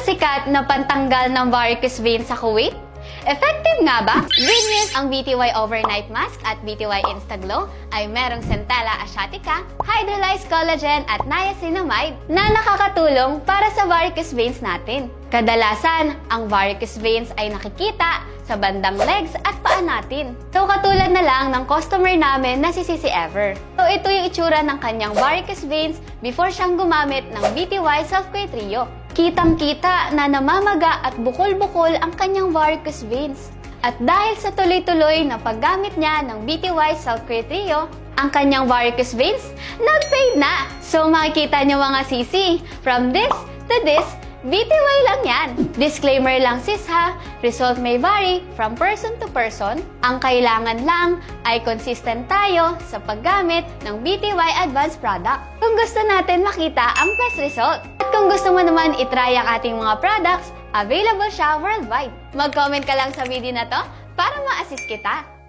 sikat na pantanggal ng varicose veins sa Kuwait? Effective nga ba? Good news, ang BTY Overnight Mask at BTY Instaglow ay merong Centella asiatica, hydrolyzed collagen at niacinamide na nakakatulong para sa varicose veins natin. Kadalasan, ang varicose veins ay nakikita sa bandang legs at paa natin. So katulad na lang ng customer namin na si Sisi Ever. So ito yung itsura ng kanyang varicose veins before siyang gumamit ng BTY Self-Care Trio. Kitang-kita na namamaga at bukol-bukol ang kanyang varicose veins. At dahil sa tuloy-tuloy na paggamit niya ng BTY Self-Care Trio, ang kanyang varicose veins nag-fade na. So makikita niyo mga sisi, from this to this, BTY lang yan. Disclaimer lang sis ha, result may vary from person to person. Ang kailangan lang ay consistent tayo sa paggamit ng BTY Advanced product. Kung gusto natin makita ang best result. At kung gusto mo naman itry ang ating mga products, available siya worldwide. Mag-comment ka lang sa video na to para ma-assist kita.